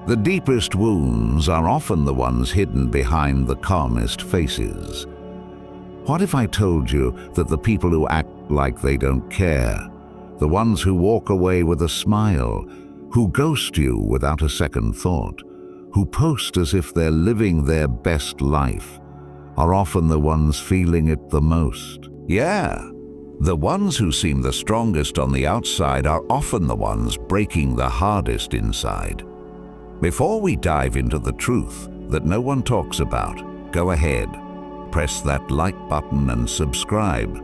The deepest wounds are often the ones hidden behind the calmest faces. What if I told you that the people who act like they don't care, the ones who walk away with a smile, who ghost you without a second thought, who post as if they're living their best life, are often the ones feeling it the most? Yeah, the ones who seem the strongest on the outside are often the ones breaking the hardest inside. Before we dive into the truth that no one talks about, go ahead, press that like button and subscribe,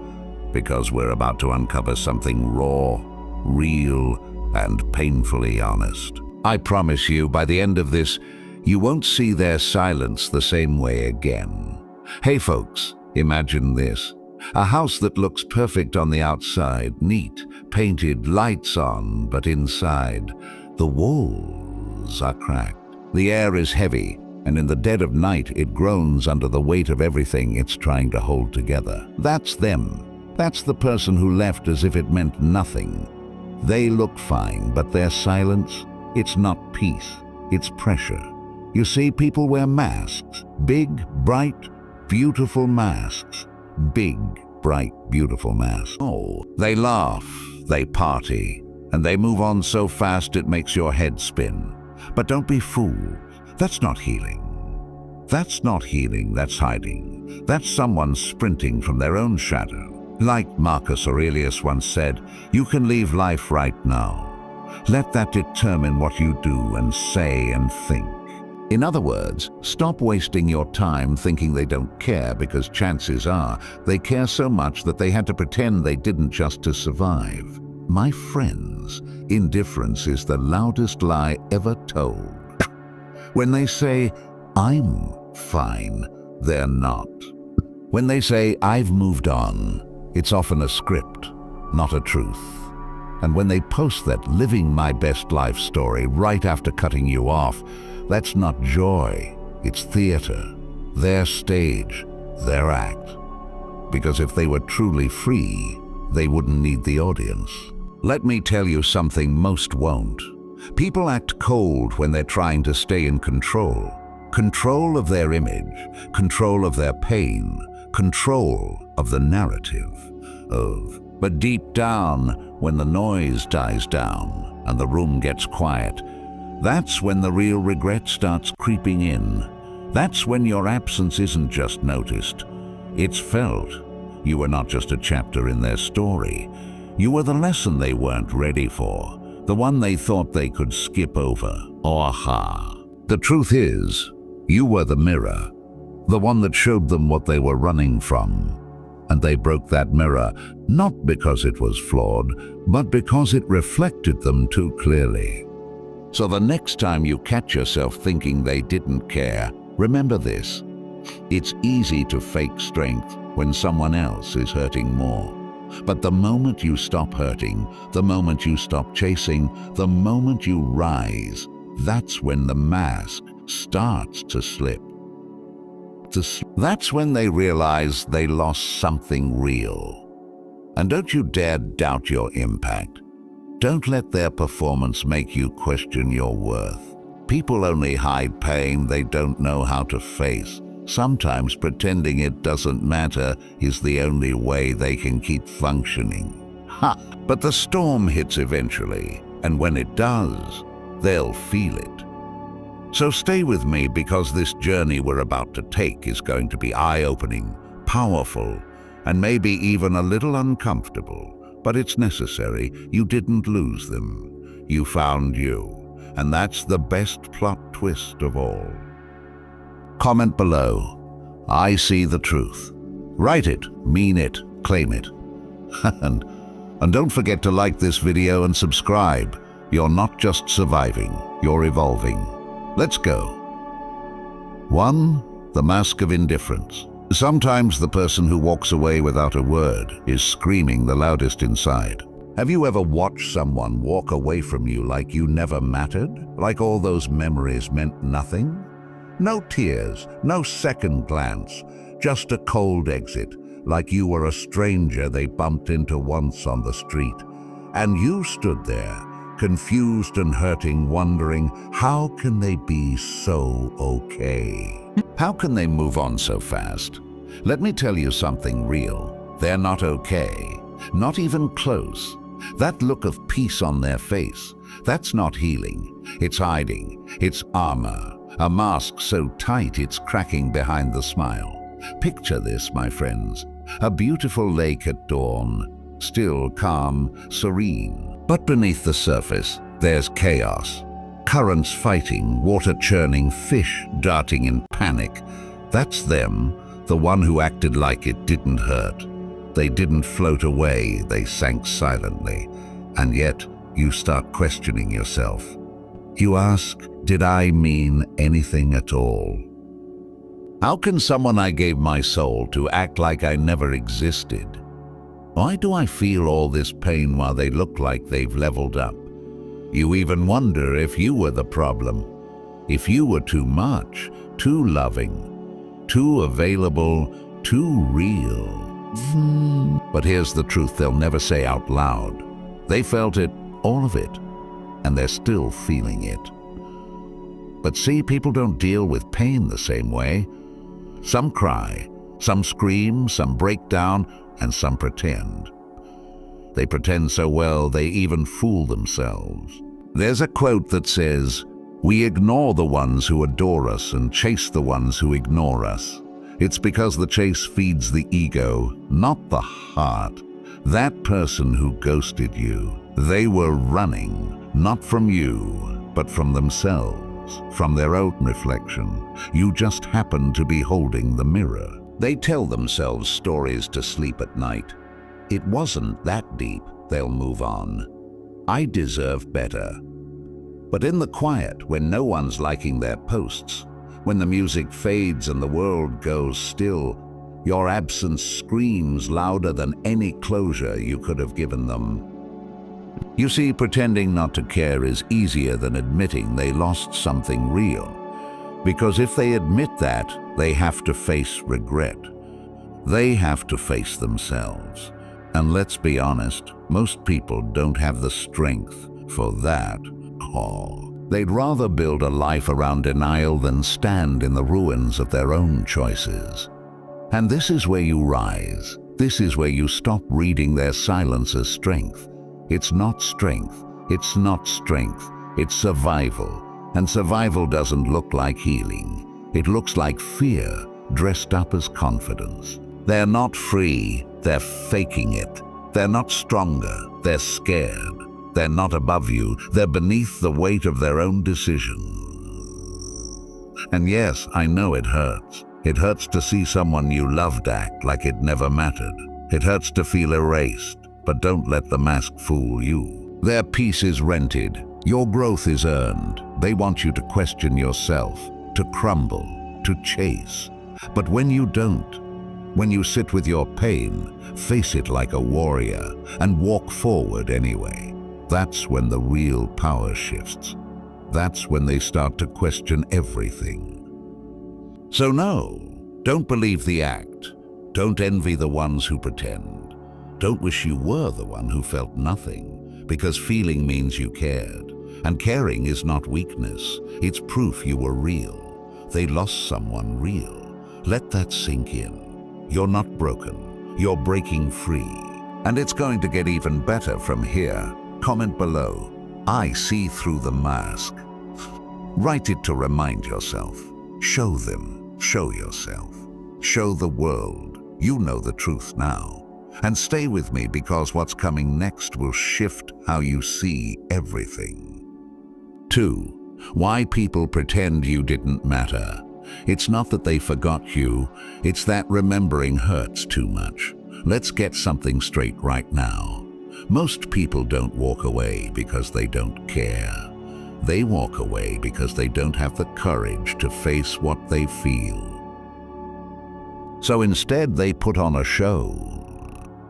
because we're about to uncover something raw, real, and painfully honest. I promise you, by the end of this, you won't see their silence the same way again. Hey folks, imagine this. A house that looks perfect on the outside, neat, painted, lights on, but inside, the walls are cracked. The air is heavy, and in the dead of night it groans under the weight of everything it's trying to hold together. That's them. That's the person who left as if it meant nothing. They look fine, but their silence, it's not peace, it's pressure. You see, people wear masks, big, bright, beautiful masks. Big, bright, beautiful masks. Oh, they laugh, they party, and they move on so fast it makes your head spin. But don't be fooled. That's not healing. That's not healing, that's hiding. That's someone sprinting from their own shadow. Like Marcus Aurelius once said, you can leave life right now. Let that determine what you do and say and think. In other words, stop wasting your time thinking they don't care, because chances are they care so much that they had to pretend they didn't just to survive. My friends, indifference is the loudest lie ever told. When they say, I'm fine, they're not. When they say, I've moved on, it's often a script, not a truth. And when they post that living my best life story right after cutting you off, that's not joy, it's theater, their stage, their act. Because if they were truly free, they wouldn't need the audience. Let me tell you something most won't. People act cold when they're trying to stay in control. Control of their image, control of their pain, control of the narrative of. But deep down, when the noise dies down and the room gets quiet, that's when the real regret starts creeping in. That's when your absence isn't just noticed, it's felt. You were not just a chapter in their story. You were the lesson they weren't ready for, the one they thought they could skip over. Aha. The truth is, you were the mirror, the one that showed them what they were running from. And they broke that mirror, not because it was flawed, but because it reflected them too clearly. So the next time you catch yourself thinking they didn't care, remember this. It's easy to fake strength when someone else is hurting more. But the moment you stop hurting, the moment you stop chasing, the moment you rise, that's when the mask starts to slip. That's when they realize they lost something real. And don't you dare doubt your impact. Don't let their performance make you question your worth. People only hide pain they don't know how to face. Sometimes pretending it doesn't matter is the only way they can keep functioning. Ha! But the storm hits eventually, and when it does, they'll feel it. So stay with me, because this journey we're about to take is going to be eye-opening, powerful, and maybe even a little uncomfortable. But it's necessary. You didn't lose them. You found you. And that's the best plot twist of all. Comment below. I see the truth. Write it, mean it, claim it. and don't forget to like this video and subscribe. You're not just surviving, you're evolving. Let's go. 1. The mask of indifference. Sometimes the person who walks away without a word is screaming the loudest inside. Have you ever watched someone walk away from you like you never mattered? Like all those memories meant nothing? No tears, no second glance, just a cold exit, like you were a stranger they bumped into once on the street. And you stood there, confused and hurting, wondering, how can they be so okay? How can they move on so fast? Let me tell you something real. They're not okay, not even close. That look of peace on their face, that's not healing. It's hiding, it's armor, a mask so tight it's cracking behind the smile. Picture this, my friends, a beautiful lake at dawn, still, calm, serene. But beneath the surface, there's chaos. Currents fighting, water churning, fish darting in panic. That's them, the one who acted like it didn't hurt. They didn't float away, they sank silently. And yet, you start questioning yourself. You ask, did I mean anything at all? How can someone I gave my soul to act like I never existed? Why do I feel all this pain while they look like they've leveled up? You even wonder if you were the problem. If you were too much, too loving, too available, too real. But here's the truth they'll never say out loud. They felt it, all of it, and they're still feeling it. But see, people don't deal with pain the same way. Some cry, some scream, some break down, and some pretend. They pretend so well they even fool themselves. There's a quote that says, "We ignore the ones who adore us and chase the ones who ignore us." It's because the chase feeds the ego, not the heart. That person who ghosted you, they were running, not from you, but from themselves, from their own reflection. You just happen to be holding the mirror. They tell themselves stories to sleep at night. It wasn't that deep, they'll move on. I deserve better. But in the quiet, when no one's liking their posts, when the music fades and the world goes still, your absence screams louder than any closure you could have given them. You see, pretending not to care is easier than admitting they lost something real. Because if they admit that, they have to face regret. They have to face themselves. And let's be honest, most people don't have the strength for that. They'd rather build a life around denial than stand in the ruins of their own choices. And this is where you rise. This is where you stop reading their silence as strength. It's not strength. It's not strength. It's survival. And survival doesn't look like healing. It looks like fear dressed up as confidence. They're not free. They're faking it. They're not stronger. They're scared. They're not above you. They're beneath the weight of their own decisions. And yes, I know it hurts. It hurts to see someone you loved act like it never mattered. It hurts to feel erased, but don't let the mask fool you. Their peace is rented. Your growth is earned. They want you to question yourself, to crumble, to chase. But when you don't, when you sit with your pain, face it like a warrior, and walk forward anyway, that's when the real power shifts. That's when they start to question everything. So no, don't believe the act. Don't envy the ones who pretend. Don't wish you were the one who felt nothing, because feeling means you cared. And caring is not weakness, it's proof you were real. They lost someone real. Let that sink in. You're not broken, you're breaking free. And it's going to get even better from here. Comment below, I see through the mask. Write it to remind yourself. Show them, show yourself. Show the world, you know the truth now. And stay with me because what's coming next will shift how you see everything. 2. Why people pretend you didn't matter. It's not that they forgot you, it's that remembering hurts too much. Let's get something straight right now. Most people don't walk away because they don't care. They walk away because they don't have the courage to face what they feel. So instead they put on a show.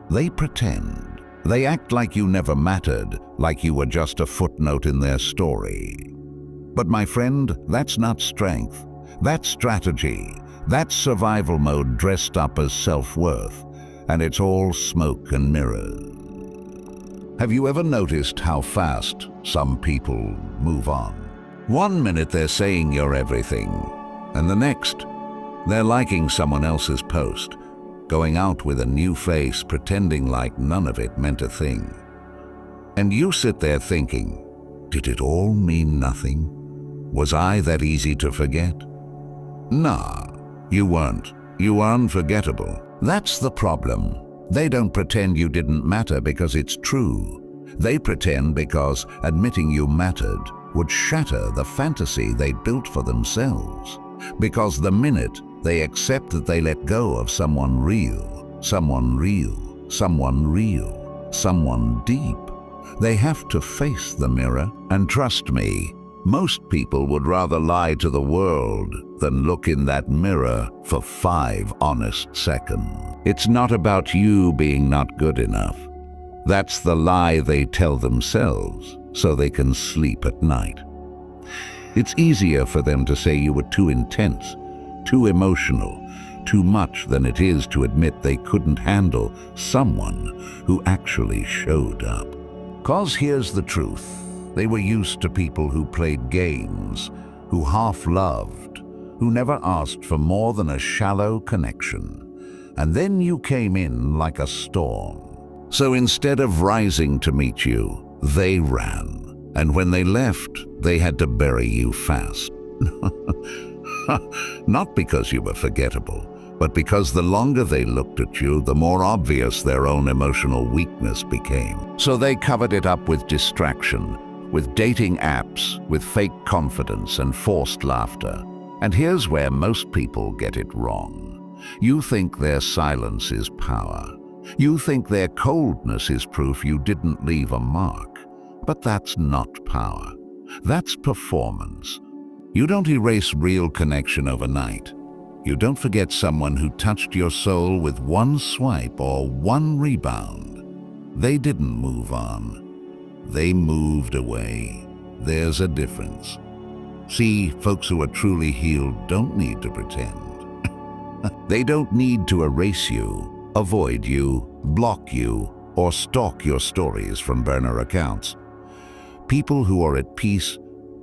They pretend. They act like you never mattered, like you were just a footnote in their story. But my friend, that's not strength. That's strategy. That's survival mode dressed up as self-worth. And it's all smoke and mirrors. Have you ever noticed how fast some people move on? One minute they're saying you're everything, and the next, they're liking someone else's post, going out with a new face, pretending like none of it meant a thing. And you sit there thinking, did it all mean nothing? Was I that easy to forget? Nah, you weren't. You were unforgettable. That's the problem. They don't pretend you didn't matter because it's true. They pretend because admitting you mattered would shatter the fantasy they'd built for themselves. Because the minute they accept that they let go of someone real, someone deep, they have to face the mirror. And trust me, most people would rather lie to the world than look in that mirror for 5 honest seconds. It's not about you being not good enough. That's the lie they tell themselves so they can sleep at night. It's easier for them to say you were too intense, too emotional, too much than it is to admit they couldn't handle someone who actually showed up. 'Cause here's the truth. They were used to people who played games, who half-loved, who never asked for more than a shallow connection. And then you came in like a storm. So instead of rising to meet you, they ran. And when they left, they had to bury you fast. Not because you were forgettable, but because the longer they looked at you, the more obvious their own emotional weakness became. So they covered it up with distraction, with dating apps, with fake confidence and forced laughter. And here's where most people get it wrong. You think their silence is power. You think their coldness is proof you didn't leave a mark. But that's not power. That's performance. You don't erase real connection overnight. You don't forget someone who touched your soul with one swipe or one rebound. They didn't move on. They moved away. There's a difference. See, folks who are truly healed don't need to pretend. They don't need to erase you, avoid you, block you, or stalk your stories from burner accounts. People who are at peace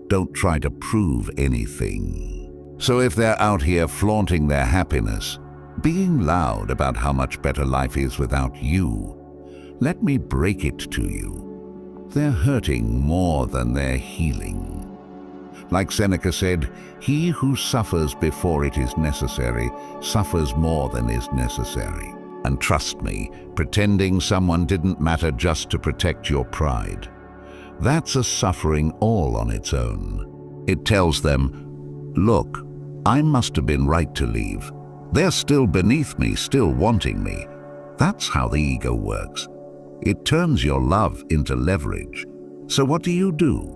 don't try to prove anything. So if they're out here flaunting their happiness, being loud about how much better life is without you, let me break it to you. They're hurting more than they're healing. Like Seneca said, he who suffers before it is necessary suffers more than is necessary. And trust me, pretending someone didn't matter just to protect your pride, that's a suffering all on its own. It tells them, look, I must have been right to leave. They're still beneath me, still wanting me. That's how the ego works. It turns your love into leverage. So what do?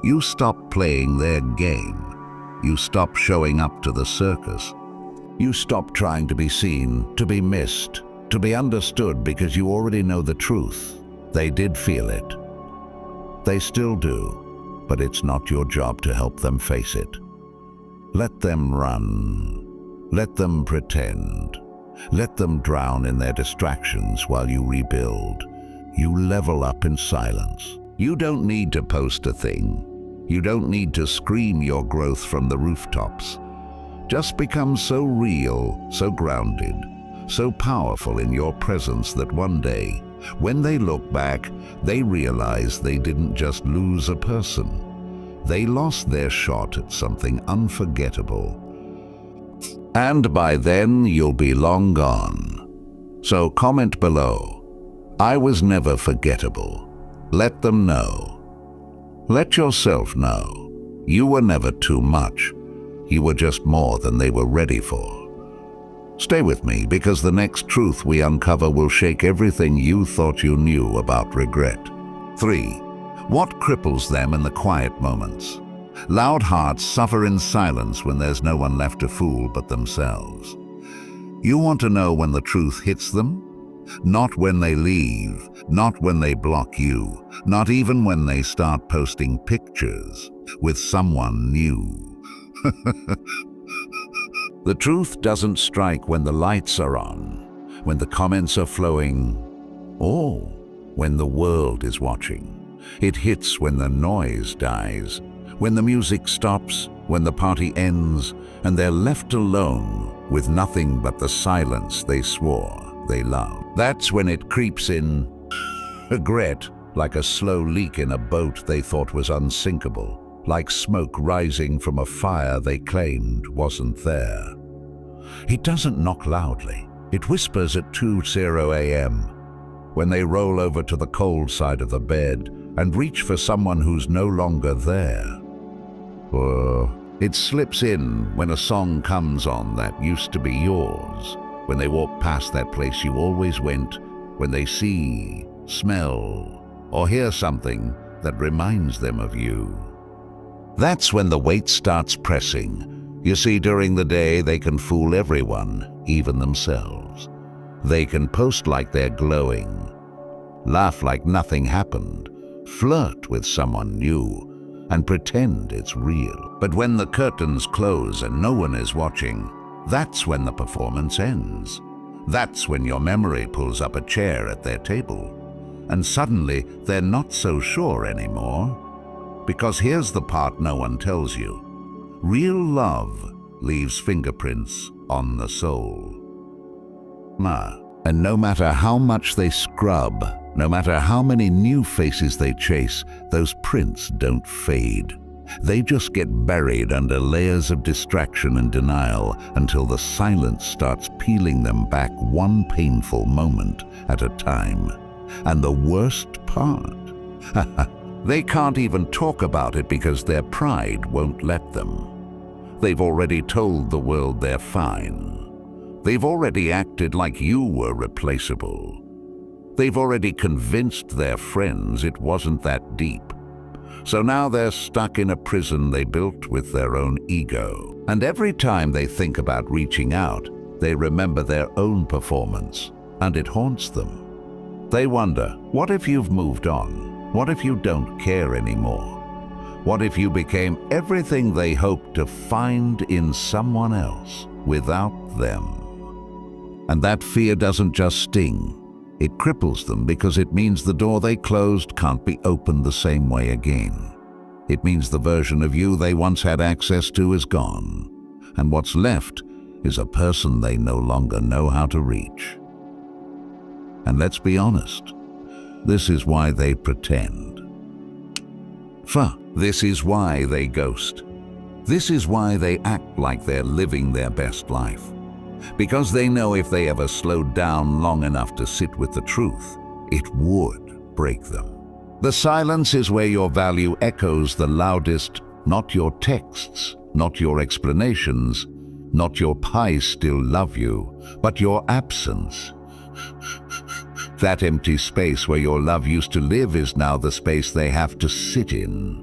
You stop playing their game. You stop showing up to the circus. You stop trying to be seen, to be missed, to be understood because you already know the truth. They did feel it. They still do, but it's not your job to help them face it. Let them run. Let them pretend. Let them drown in their distractions while you rebuild. You level up in silence. You don't need to post a thing. You don't need to scream your growth from the rooftops. Just become so real, so grounded, so powerful in your presence that one day, when they look back, they realize they didn't just lose a person. They lost their shot at something unforgettable. And by then, you'll be long gone. So comment below, I was never forgettable. Let them know. Let yourself know. You were never too much. You were just more than they were ready for. Stay with me, because the next truth we uncover will shake everything you thought you knew about regret. 3. What cripples them in the quiet moments? Loud hearts suffer in silence when there's no one left to fool but themselves. You want to know when the truth hits them? Not when they leave, not when they block you, not even when they start posting pictures with someone new. The truth doesn't strike when the lights are on, when the comments are flowing. Oh, when the world is watching. It hits when the noise dies, when the music stops, when the party ends, and they're left alone with nothing but the silence they swore they loved. That's when it creeps in, regret, like a slow leak in a boat they thought was unsinkable, like smoke rising from a fire they claimed wasn't there. It doesn't knock loudly. It whispers at 2:00 a.m. when they roll over to the cold side of the bed and reach for someone who's no longer there. Or it slips in when a song comes on that used to be yours, when they walk past that place you always went, when they see, smell, or hear something that reminds them of you. That's when the weight starts pressing. You see, during the day they can fool everyone, even themselves. They can post like they're glowing, laugh like nothing happened, flirt with someone new, and pretend it's real. But when the curtains close and no one is watching, that's when the performance ends. That's when your memory pulls up a chair at their table. And suddenly they're not so sure anymore. Because here's the part no one tells you. Real love leaves fingerprints on the soul. And no matter how much they scrub, no matter how many new faces they chase, those prints don't fade. They just get buried under layers of distraction and denial until the silence starts peeling them back one painful moment at a time. And the worst part, they can't even talk about it because their pride won't let them. They've already told the world they're fine. They've already acted like you were replaceable. They've already convinced their friends it wasn't that deep. So now they're stuck in a prison they built with their own ego. And every time they think about reaching out, they remember their own performance, and it haunts them. They wonder, what if you've moved on? What if you don't care anymore? What if you became everything they hoped to find in someone else without them? And that fear doesn't just sting. It cripples them because it means the door they closed can't be opened the same way again. It means the version of you they once had access to is gone, and what's left is a person they no longer know how to reach. And let's be honest, this is why they pretend. This is why they ghost. This is why they act like they're living their best life. Because they know if they ever slowed down long enough to sit with the truth, it would break them. The silence is where your value echoes the loudest, not your texts, not your explanations, not your "I still love you," but your absence. That empty space where your love used to live is now the space they have to sit in.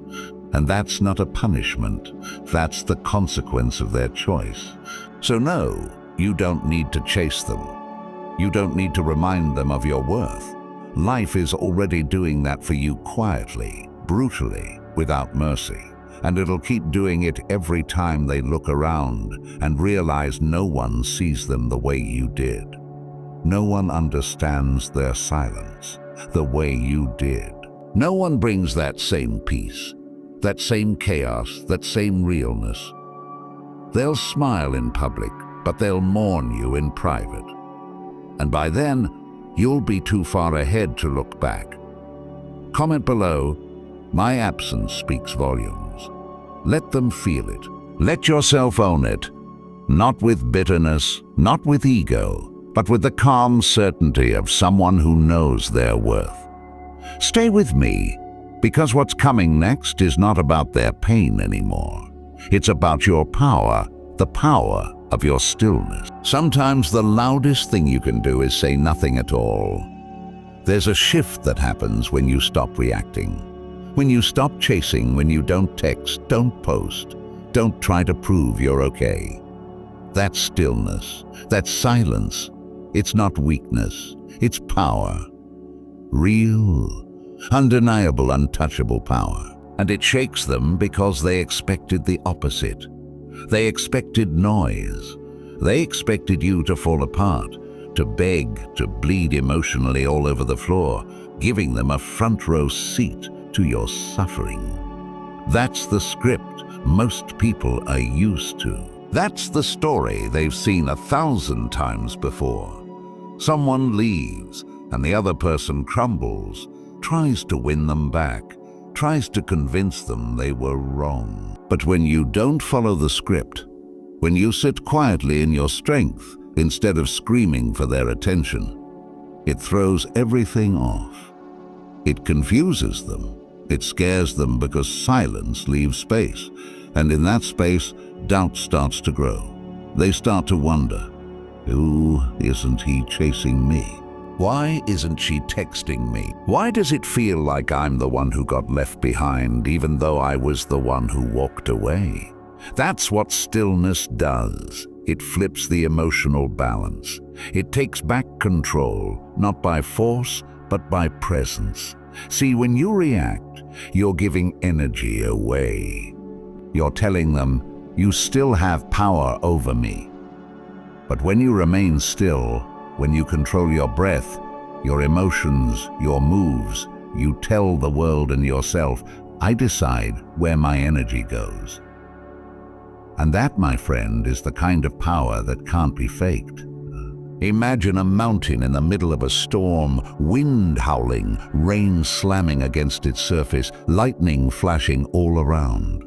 And that's not a punishment. That's the consequence of their choice. So no, you don't need to chase them. You don't need to remind them of your worth. Life is already doing that for you quietly, brutally, without mercy. And it'll keep doing it every time they look around and realize no one sees them the way you did. No one understands their silence the way you did. No one brings that same peace, that same chaos, that same realness. They'll smile in public, but they'll mourn you in private. And by then, you'll be too far ahead to look back. Comment below, "My absence speaks volumes." Let them feel it. Let yourself own it. Not with bitterness, not with ego, but with the calm certainty of someone who knows their worth. Stay with me, because what's coming next is not about their pain anymore. It's about your power, the power of your stillness. Sometimes the loudest thing you can do is say nothing at all. There's a shift that happens when you stop reacting. When you stop chasing, when you don't text, don't post, don't try to prove you're okay. That's stillness, that's silence. It's not weakness, it's power. Real, undeniable, untouchable power. And it shakes them because they expected the opposite. They expected noise. They expected you to fall apart. to beg, to bleed emotionally all over the floor, giving them a front row seat to your suffering. That's the script most people are used to. That's the story they've seen 1,000 times before. Someone leaves, and the other person crumbles, tries to win them back, tries to convince them they were wrong. But when you don't follow the script, when you sit quietly in your strength instead of screaming for their attention, it throws everything off. It confuses them. It scares them because silence leaves space, and in that space, doubt starts to grow. They start to wonder, who isn't he chasing me? Why isn't she texting me? Why does it feel like I'm the one who got left behind, even though I was the one who walked away? That's what stillness does. It flips the emotional balance. It takes back control, not by force, but by presence. See, when you react, you're giving energy away. You're telling them, you still have power over me. But when you remain still, when you control your breath, your emotions, your moves, you tell the world and yourself, I decide where my energy goes. And that, my friend, is the kind of power that can't be faked. Imagine a mountain in the middle of a storm, wind howling, rain slamming against its surface, lightning flashing all around.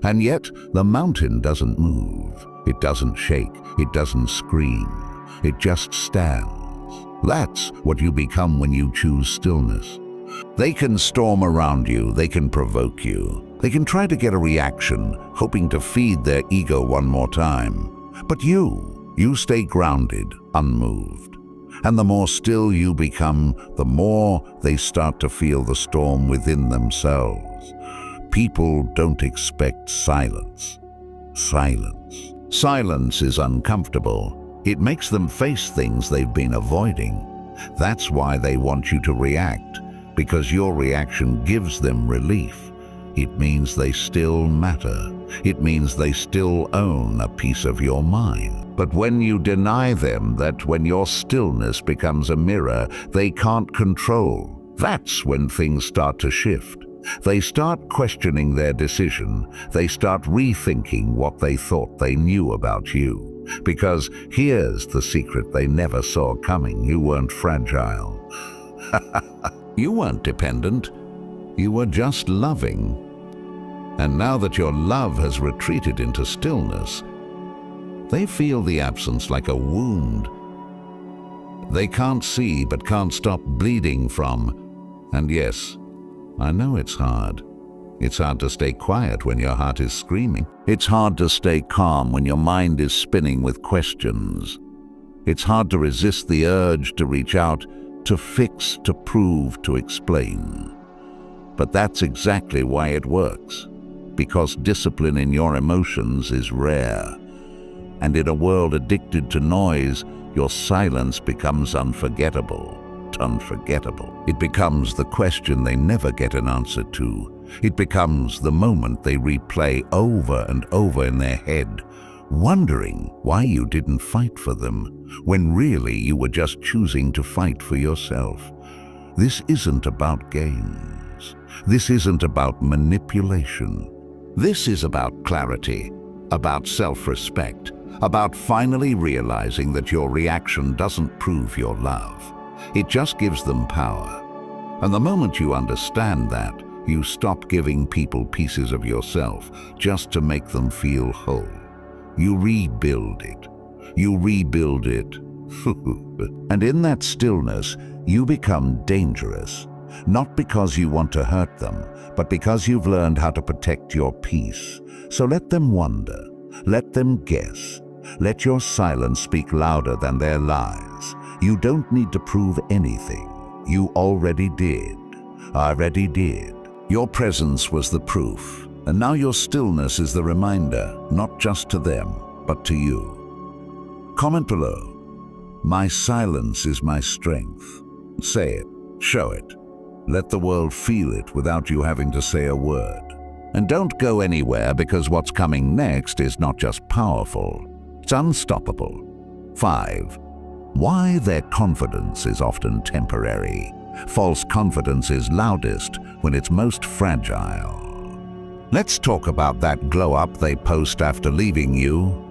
And yet, the mountain doesn't move. It doesn't shake. It doesn't scream. It just stands. That's what you become when you choose stillness. They can storm around you. They can provoke you. They can try to get a reaction, hoping to feed their ego one more time. But you stay grounded, unmoved. And the more still you become, the more they start to feel the storm within themselves. People don't expect silence. Silence is uncomfortable. It makes them face things they've been avoiding. That's why they want you to react, because your reaction gives them relief. It means they still matter. It means they still own a piece of your mind. But when you deny them that, when your stillness becomes a mirror they can't control, that's when things start to shift. They start questioning their decision. They start rethinking what they thought they knew about you. Because here's the secret they never saw coming. You weren't fragile. You weren't dependent. You were just loving. And now that your love has retreated into stillness, they feel the absence like a wound they can't see but can't stop bleeding from. And yes, I know it's hard. It's hard to stay quiet when your heart is screaming. It's hard to stay calm when your mind is spinning with questions. It's hard to resist the urge to reach out, to fix, to prove, to explain. But that's exactly why it works. Because discipline in your emotions is rare. And in a world addicted to noise, your silence becomes unforgettable. It becomes the question they never get an answer to. It becomes the moment they replay over and over in their head, wondering why you didn't fight for them, when really you were just choosing to fight for yourself. This isn't about games. This isn't about manipulation. This is about clarity, about self-respect, about finally realizing that your reaction doesn't prove your love. It just gives them power. And the moment you understand that, you stop giving people pieces of yourself just to make them feel whole. You rebuild it. And in that stillness, you become dangerous. Not because you want to hurt them, but because you've learned how to protect your peace. So let them wonder. Let them guess. Let your silence speak louder than their lies. You don't need to prove anything. You already did. Your presence was the proof, and now your stillness is the reminder, not just to them, but to you. Comment below. My silence is my strength. Say it. Show it. Let the world feel it without you having to say a word. And don't go anywhere, because what's coming next is not just powerful, it's unstoppable. 5. Why their confidence is often temporary. False confidence is loudest when it's most fragile. Let's talk about that glow-up they post after leaving you.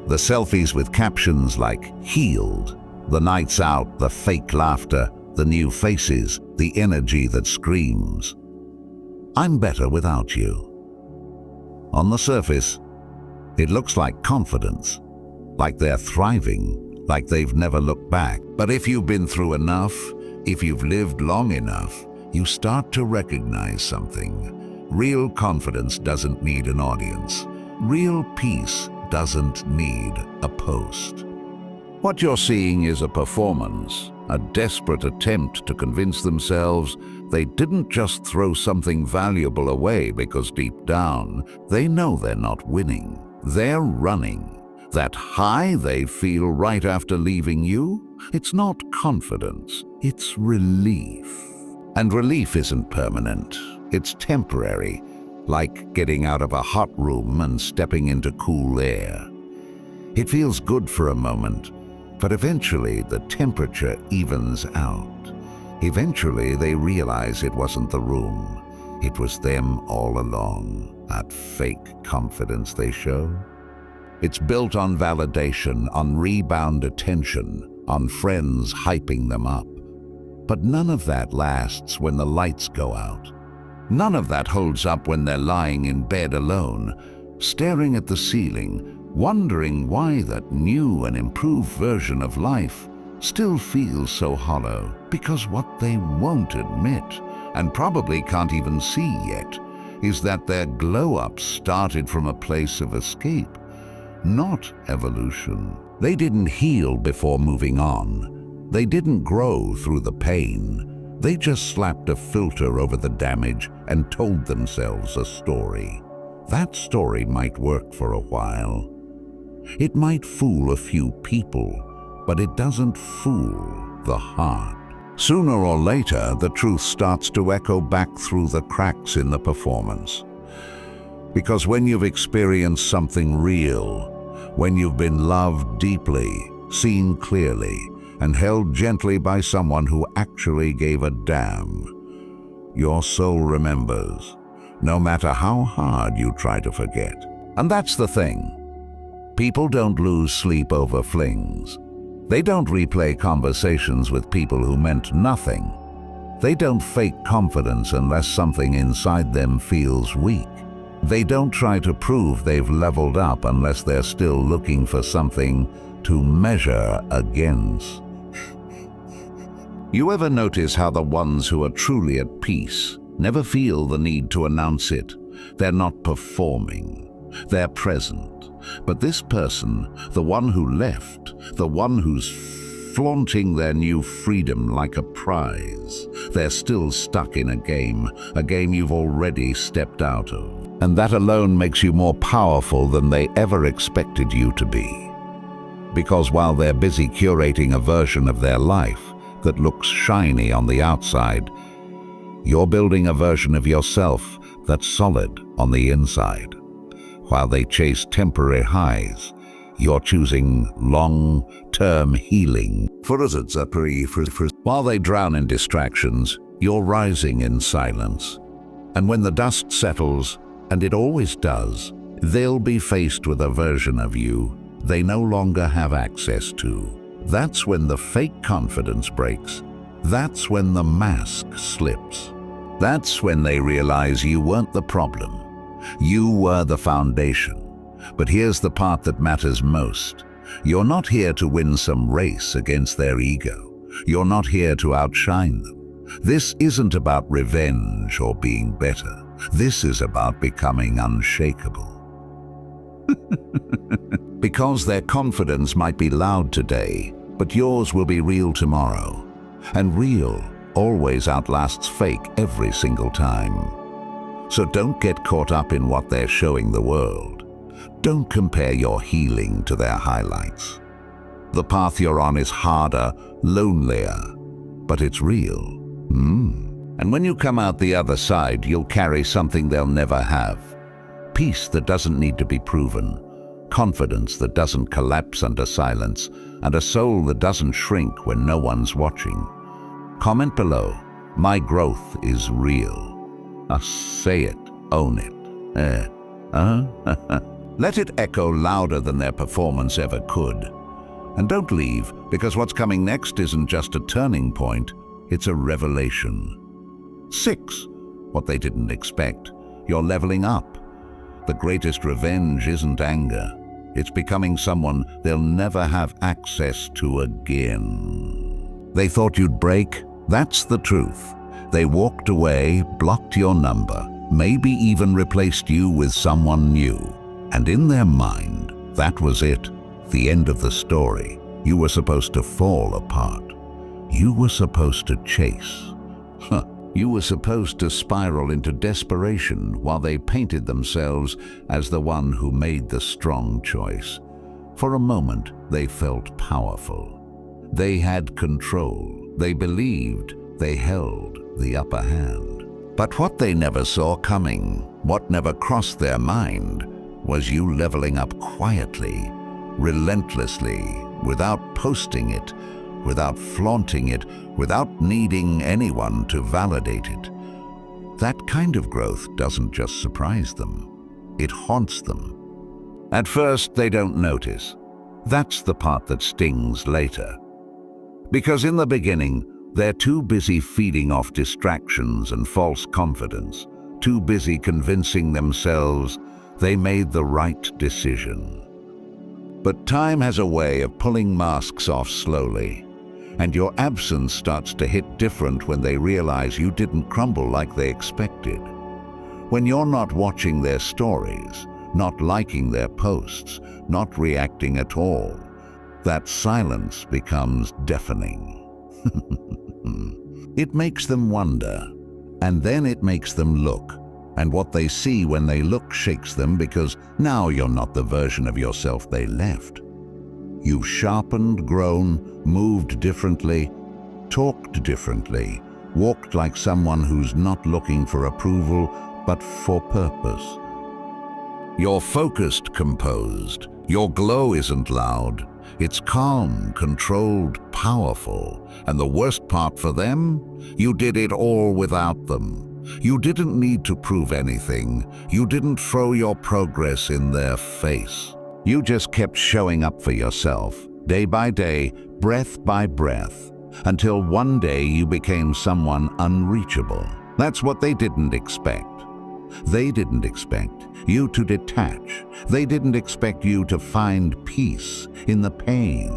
The selfies with captions like "healed," the nights out, the fake laughter, the new faces, the energy that screams, "I'm better without you." On the surface, it looks like confidence, like they're thriving, like they've never looked back. But if you've been through enough, if you've lived long enough, you start to recognize something. Real confidence doesn't need an audience. Real peace doesn't need a post. What you're seeing is a performance, a desperate attempt to convince themselves they didn't just throw something valuable away because deep down they know they're not winning. They're running. That high they feel right after leaving you, it's not confidence, it's relief. And relief isn't permanent, it's temporary, like getting out of a hot room and stepping into cool air. It feels good for a moment, but eventually the temperature evens out. Eventually they realize it wasn't the room, it was them all along, that fake confidence they show. It's built on validation, on rebound attention, on friends hyping them up. But none of that lasts when the lights go out. None of that holds up when they're lying in bed alone, staring at the ceiling, wondering why that new and improved version of life still feels so hollow. Because what they won't admit, and probably can't even see yet, is that their glow-up started from a place of escape, not evolution. They didn't heal before moving on. They didn't grow through the pain. They just slapped a filter over the damage and told themselves a story. That story might work for a while. It might fool a few people, but it doesn't fool the heart. Sooner or later, the truth starts to echo back through the cracks in the performance. Because when you've experienced something real, when you've been loved deeply, seen clearly, and held gently by someone who actually gave a damn, your soul remembers, no matter how hard you try to forget. And that's the thing. People don't lose sleep over flings. They don't replay conversations with people who meant nothing. They don't fake confidence unless something inside them feels weak. They don't try to prove they've leveled up unless they're still looking for something to measure against. You ever notice how the ones who are truly at peace never feel the need to announce it? They're not performing, they're present. But this person, the one who left, the one who's flaunting their new freedom like a prize, they're still stuck in a game you've already stepped out of. And that alone makes you more powerful than they ever expected you to be. Because while they're busy curating a version of their life that looks shiny on the outside, you're building a version of yourself that's solid on the inside. While they chase temporary highs, you're choosing long-term healing. While they drown in distractions, you're rising in silence. And when the dust settles, and it always does, they'll be faced with a version of you they no longer have access to. That's when the fake confidence breaks. That's when the mask slips. That's when they realize you weren't the problem. You were the foundation. But here's the part that matters most. You're not here to win some race against their ego. You're not here to outshine them. This isn't about revenge or being better. This is about becoming unshakable. Because their confidence might be loud today, but yours will be real tomorrow. And real always outlasts fake every single time. So don't get caught up in what they're showing the world. Don't compare your healing to their highlights. The path you're on is harder, lonelier, but it's real. And when you come out the other side, you'll carry something they'll never have. Peace that doesn't need to be proven. confidence that doesn't collapse under silence, and a soul that doesn't shrink when no one's watching. Comment below. My growth is real. Say it, own it. Let it echo louder than their performance ever could. And don't leave, because what's coming next isn't just a turning point, it's a revelation. 6. What they didn't expect. You're leveling up. The greatest revenge isn't anger. It's becoming someone they'll never have access to again. They thought you'd break? That's the truth. They walked away, blocked your number, maybe even replaced you with someone new. And in their mind, that was it. The end of the story. You were supposed to fall apart. You were supposed to chase. You were supposed to spiral into desperation while they painted themselves as the one who made the strong choice. For a moment, they felt powerful. They had control. They believed they held the upper hand. But what they never saw coming, what never crossed their mind, was you leveling up quietly, relentlessly, without posting it, without flaunting it, without needing anyone to validate it. That kind of growth doesn't just surprise them, it haunts them. At first, they don't notice. That's the part that stings later. Because in the beginning, they're too busy feeding off distractions and false confidence, too busy convincing themselves they made the right decision. But time has a way of pulling masks off slowly, and your absence starts to hit different when they realize you didn't crumble like they expected. When you're not watching their stories, not liking their posts, not reacting at all, that silence becomes deafening. It makes them wonder, and then it makes them look. And what they see when they look shakes them, because now you're not the version of yourself they left. You've sharpened, grown, moved differently, talked differently, walked like someone who's not looking for approval, but for purpose. You're focused, composed. Your glow isn't loud. It's calm, controlled, powerful. And the worst part for them? You did it all without them. You didn't need to prove anything. You didn't throw your progress in their face. You just kept showing up for yourself, day by day, breath by breath, until one day you became someone unreachable. That's what they didn't expect. They didn't expect you to detach. They didn't expect you to find peace in the pain.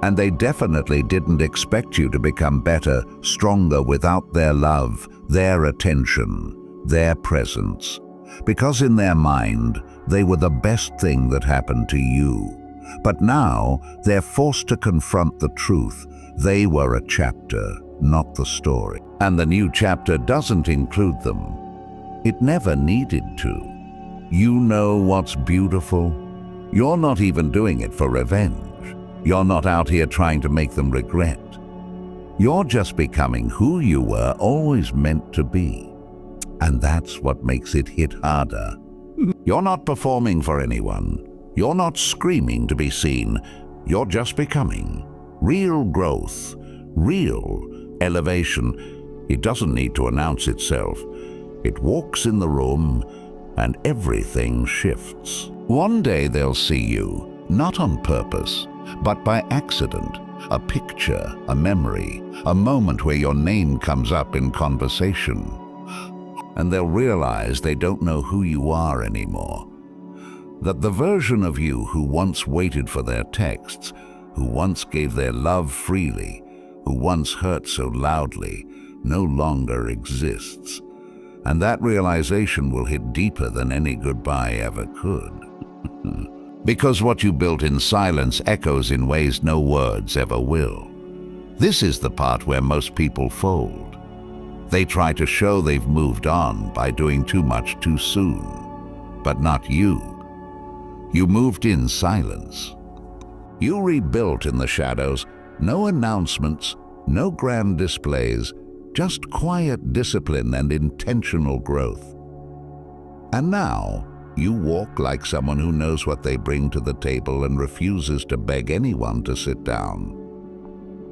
And they definitely didn't expect you to become better, stronger without their love, their attention, their presence. Because in their mind, they were the best thing that happened to you. But now, they're forced to confront the truth. They were a chapter, not the story. And the new chapter doesn't include them. It never needed to. You know what's beautiful? You're not even doing it for revenge. You're not out here trying to make them regret. You're just becoming who you were always meant to be. And that's what makes it hit harder. You're not performing for anyone. You're not screaming to be seen. You're just becoming. Real growth, real elevation. It doesn't need to announce itself. It walks in the room and everything shifts. One day they'll see you, not on purpose, but by accident. A picture, a memory, a moment where your name comes up in conversation. And they'll realize they don't know who you are anymore. That the version of you who once waited for their texts, who once gave their love freely, who once hurt so loudly, no longer exists. And that realization will hit deeper than any goodbye ever could. Because what you built in silence echoes in ways no words ever will. This is the part where most people fold. They try to show they've moved on by doing too much too soon. But not you. You moved in silence. You rebuilt in the shadows. No announcements, no grand displays, just quiet discipline and intentional growth. And now, You walk like someone who knows what they bring to the table and refuses to beg anyone to sit down.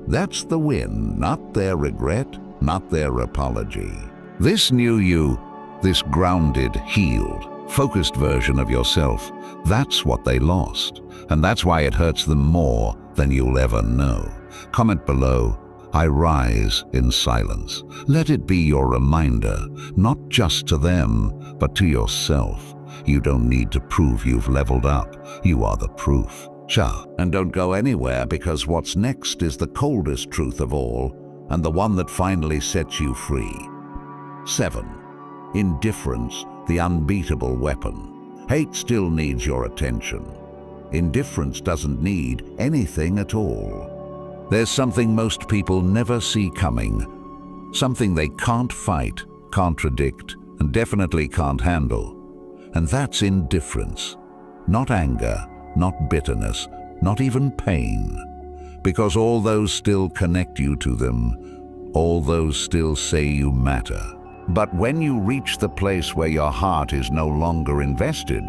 That's the win, not their regret, not their apology. This new you, this grounded, healed, focused version of yourself, that's what they lost. And that's why it hurts them more than you'll ever know. Comment below, I rise in silence. Let it be your reminder, not just to them, but to yourself. You don't need to prove you've leveled up. You are the proof. Cha. And don't go anywhere, because what's next is the coldest truth of all, and the one that finally sets you free. 7. Indifference, the unbeatable weapon. Hate still needs your attention. Indifference doesn't need anything at all. There's something most people never see coming, something they can't fight, can't predict, and definitely can't handle. And that's indifference. Not anger, not bitterness, not even pain. Because all those still connect you to them, all those still say you matter. But when you reach the place where your heart is no longer invested,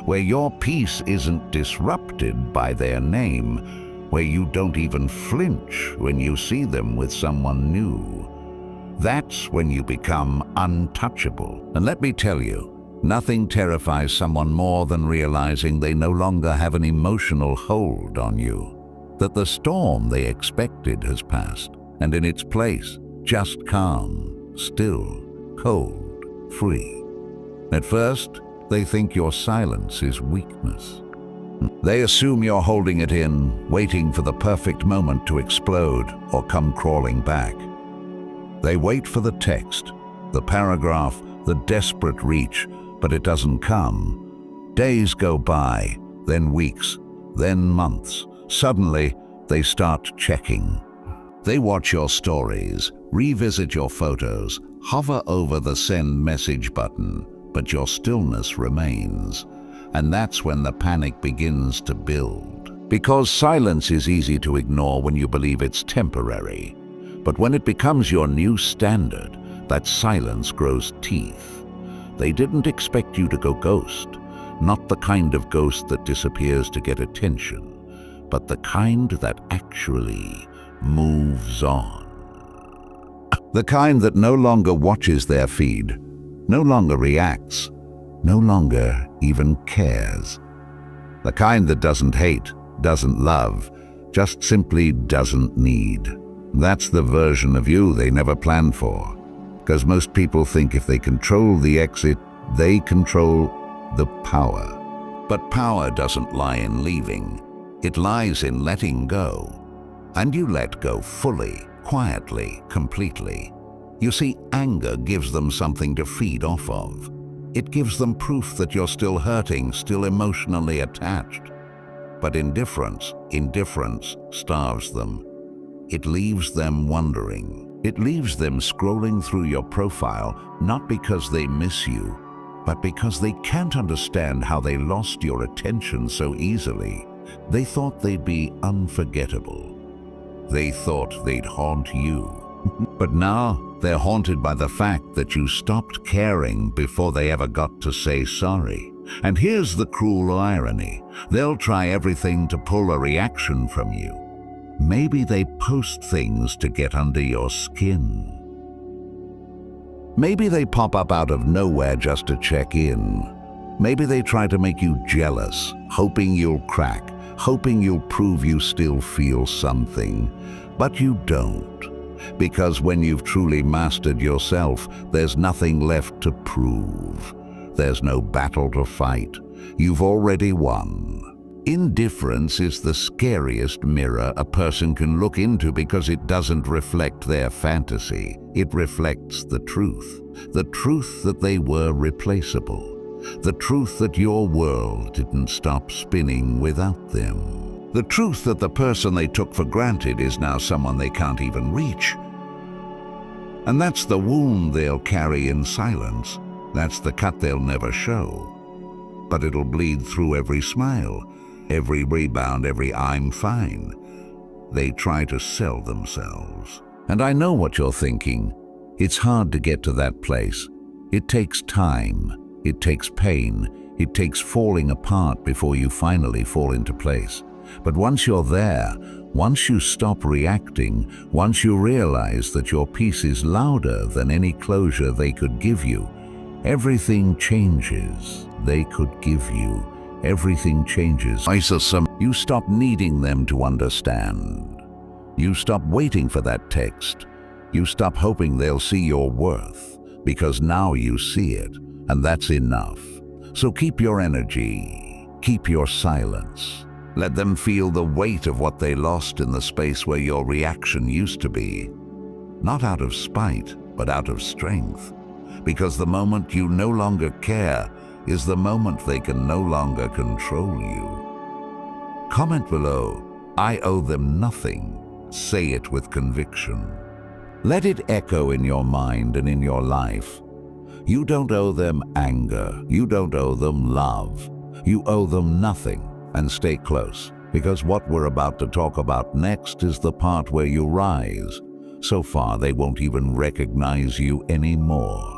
where your peace isn't disrupted by their name, where you don't even flinch when you see them with someone new, that's when you become untouchable. And let me tell you, nothing terrifies someone more than realizing they no longer have an emotional hold on you, that the storm they expected has passed, and in its place, just calm, still, cold, free. At first, they think your silence is weakness. They assume you're holding it in, waiting for the perfect moment to explode or come crawling back. They wait for the text, the paragraph, the desperate reach, but it doesn't come. Days go by, then weeks, then months. Suddenly, they start checking. They watch your stories, revisit your photos, hover over the send message button, but your stillness remains. And that's when the panic begins to build. Because silence is easy to ignore when you believe it's temporary. But when it becomes your new standard, that silence grows teeth. They didn't expect you to go ghost. Not the kind of ghost that disappears to get attention, but the kind that actually moves on. The kind that no longer watches their feed, no longer reacts, no longer even cares. The kind that doesn't hate, doesn't love, just simply doesn't need. That's the version of you they never planned for. Because most people think if they control the exit, they control the power. But power doesn't lie in leaving. It lies in letting go. And you let go fully, quietly, completely. You see, anger gives them something to feed off of. It gives them proof that you're still hurting, still emotionally attached. But indifference starves them. It leaves them wondering. It leaves them scrolling through your profile, not because they miss you, but because they can't understand how they lost your attention so easily. They thought they'd be unforgettable. They thought they'd haunt you. But now they're haunted by the fact that you stopped caring before they ever got to say sorry. And here's the cruel irony. They'll try everything to pull a reaction from you. Maybe they post things to get under your skin. Maybe they pop up out of nowhere just to check in. Maybe they try to make you jealous, hoping you'll crack, hoping you'll prove you still feel something. But you don't. Because when you've truly mastered yourself, there's nothing left to prove. There's no battle to fight. You've already won. Indifference is the scariest mirror a person can look into because it doesn't reflect their fantasy. It reflects the truth that they were replaceable, the truth that your world didn't stop spinning without them, the truth that the person they took for granted is now someone they can't even reach. And that's the wound they'll carry in silence. That's the cut they'll never show. But it'll bleed through every smile, every rebound, every I'm fine. They try to sell themselves. And I know what you're thinking. It's hard to get to that place. It takes time. It takes pain. It takes falling apart before you finally fall into place. But once you're there, once you stop reacting, once you realize that your peace is louder than any closure they could give you, everything changes. They could give you. Everything changes. You stop needing them to understand. You stop waiting for that text. You stop hoping they'll see your worth, because now you see it, and that's enough. So keep your energy, keep your silence. Let them feel the weight of what they lost in the space where your reaction used to be. Not out of spite, but out of strength. Because the moment you no longer care is the moment they can no longer control you. Comment below, "I owe them nothing." Say it with conviction. Let it echo in your mind and in your life. You don't owe them anger. You don't owe them love. You owe them nothing. And stay close, because what we're about to talk about next is the part where you rise. So far, they won't even recognize you anymore.